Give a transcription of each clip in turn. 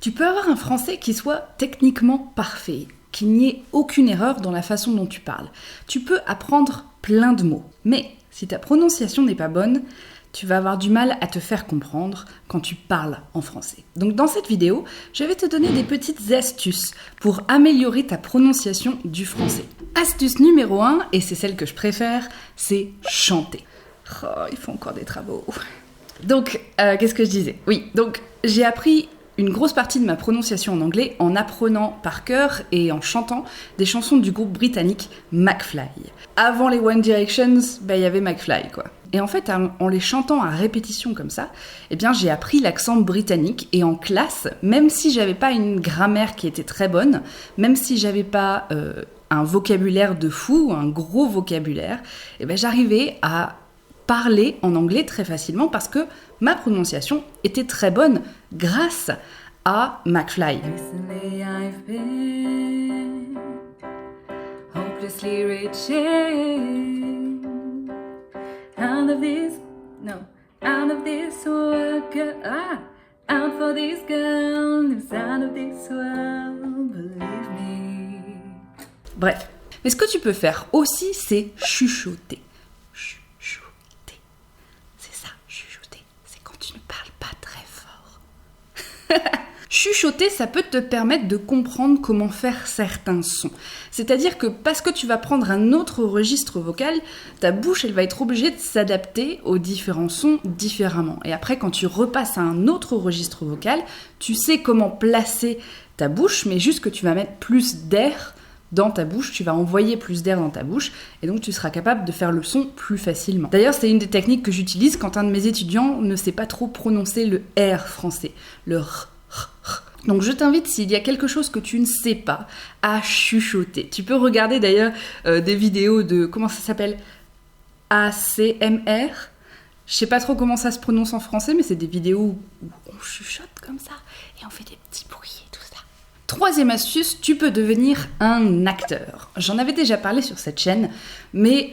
Tu peux avoir un français qui soit techniquement parfait, qu'il n'y ait aucune erreur dans la façon dont tu parles. Tu peux apprendre plein de mots, mais si ta prononciation n'est pas bonne, tu vas avoir du mal à te faire comprendre quand tu parles en français. Donc dans cette vidéo, je vais te donner des petites astuces pour améliorer ta prononciation du français. Astuce numéro 1, et c'est celle que je préfère, c'est chanter. Oh, il faut encore des travaux. Donc, qu'est-ce que je disais ? Oui, donc j'ai appris une grosse partie de ma prononciation en anglais en apprenant par cœur et en chantant des chansons du groupe britannique McFly. Avant les One Directions, il y avait McFly, quoi. Et en fait, en les chantant à répétition comme ça, eh bien, j'ai appris l'accent britannique. Et en classe, même si j'avais pas une grammaire qui était très bonne, même si j'avais pas un vocabulaire de fou, un gros vocabulaire, eh bien, j'arrivais à parler en anglais très facilement parce que ma prononciation était très bonne grâce à McFly. Recently I've been hopelessly reaching out of this world, out for this girl, lives out of this world, believe me. Bref, mais ce que tu peux faire aussi, c'est chuchoter. Chuchoter, ça peut te permettre de comprendre comment faire certains sons. C'est-à-dire que parce que tu vas prendre un autre registre vocal, ta bouche, elle va être obligée de s'adapter aux différents sons différemment. Et après, quand tu repasses à un autre registre vocal, tu sais comment placer ta bouche, mais juste que tu vas mettre plus d'air dans ta bouche, tu vas envoyer plus d'air dans ta bouche, et donc tu seras capable de faire le son plus facilement. D'ailleurs, c'est une des techniques que j'utilise quand un de mes étudiants ne sait pas trop prononcer le R français, le R. Donc je t'invite, s'il y a quelque chose que tu ne sais pas, à chuchoter. Tu peux regarder d'ailleurs des vidéos de, comment ça s'appelle ? ACMR. Je sais pas trop comment ça se prononce en français, mais c'est des vidéos où on chuchote comme ça, et on fait des petits bruits et tout ça. Troisième astuce, tu peux devenir un acteur. J'en avais déjà parlé sur cette chaîne, mais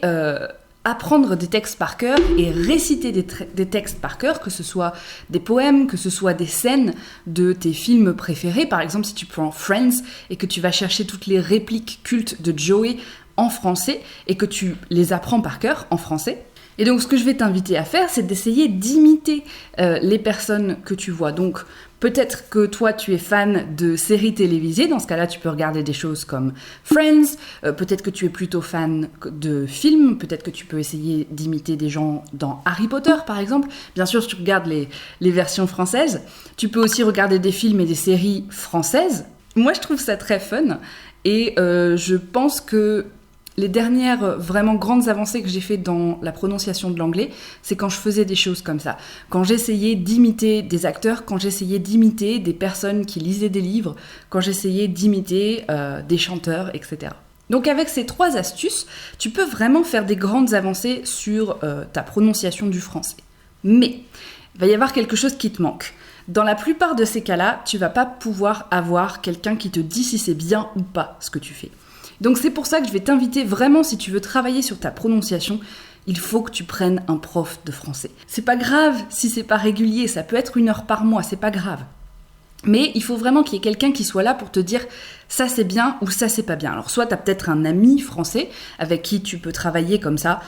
apprendre des textes par cœur et réciter des textes par cœur, que ce soit des poèmes, que ce soit des scènes de tes films préférés. Par exemple, si tu prends Friends et que tu vas chercher toutes les répliques cultes de Joey en français et que tu les apprends par cœur en français. Et donc, ce que je vais t'inviter à faire, c'est d'essayer d'imiter les personnes que tu vois. Donc, peut-être que toi, tu es fan de séries télévisées. Dans ce cas-là, tu peux regarder des choses comme Friends. Peut-être que tu es plutôt fan de films. Peut-être que tu peux essayer d'imiter des gens dans Harry Potter, par exemple. Bien sûr, si tu regardes les versions françaises. Tu peux aussi regarder des films et des séries françaises. Moi, je trouve ça très fun. Et je pense que les dernières vraiment grandes avancées que j'ai fait dans la prononciation de l'anglais, c'est quand je faisais des choses comme ça. Quand j'essayais d'imiter des acteurs, quand j'essayais d'imiter des personnes qui lisaient des livres, quand j'essayais d'imiter des chanteurs, etc. Donc avec ces 3 astuces, tu peux vraiment faire des grandes avancées sur ta prononciation du français. Mais il va y avoir quelque chose qui te manque. Dans la plupart de ces cas-là, tu vas pas pouvoir avoir quelqu'un qui te dit si c'est bien ou pas ce que tu fais. Donc c'est pour ça que je vais t'inviter vraiment, si tu veux travailler sur ta prononciation, il faut que tu prennes un prof de français. C'est pas grave si c'est pas régulier, ça peut être 1 heure par mois, c'est pas grave. Mais il faut vraiment qu'il y ait quelqu'un qui soit là pour te dire ça c'est bien ou ça c'est pas bien. Alors soit tu as peut-être un ami français avec qui tu peux travailler comme ça,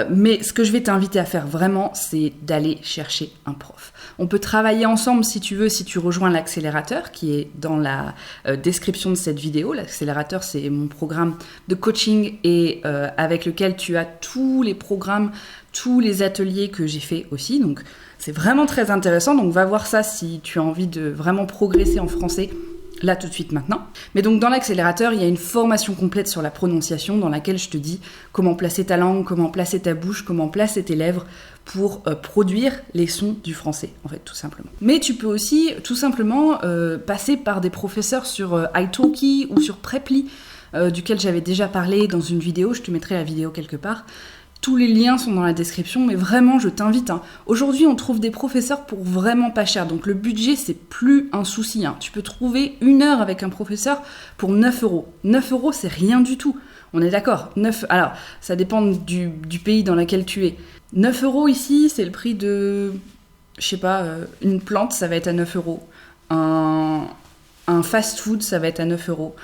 mais ce que je vais t'inviter à faire vraiment, c'est d'aller chercher un prof. On peut travailler ensemble si tu veux, si tu rejoins l'accélérateur qui est dans la description de cette vidéo. L'accélérateur, c'est mon programme de coaching et avec lequel tu as tous les programmes, tous les ateliers que j'ai fait aussi. Donc c'est vraiment très intéressant. Donc va voir ça si tu as envie de vraiment progresser en français là tout de suite maintenant. Mais donc dans l'accélérateur, il y a une formation complète sur la prononciation dans laquelle je te dis comment placer ta langue, comment placer ta bouche, comment placer tes lèvres pour produire les sons du français, en fait, tout simplement. Mais tu peux aussi tout simplement passer par des professeurs sur italki ou sur Preply, duquel j'avais déjà parlé dans une vidéo, je te mettrai la vidéo quelque part. Tous les liens sont dans la description, mais vraiment, je t'invite. Aujourd'hui, on trouve des professeurs pour vraiment pas cher. Donc, le budget, c'est plus un souci. Tu peux trouver 1 heure avec un professeur pour 9 €. 9 €, c'est rien du tout. On est d'accord. Alors, ça dépend du pays dans lequel tu es. 9 € ici, c'est le prix de, je sais pas, une plante, ça va être à 9 €. Un fast-food, ça va être à 9 euros.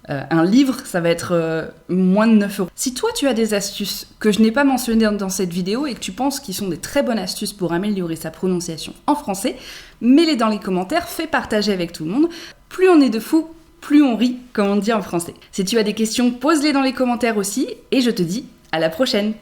Un livre, ça va être moins de 9 euros. Si toi, tu as des astuces que je n'ai pas mentionnées dans cette vidéo et que tu penses qu'ils sont des très bonnes astuces pour améliorer sa prononciation en français, mets-les dans les commentaires, fais partager avec tout le monde. Plus on est de fous, plus on rit, comme on dit en français. Si tu as des questions, pose-les dans les commentaires aussi, et je te dis à la prochaine.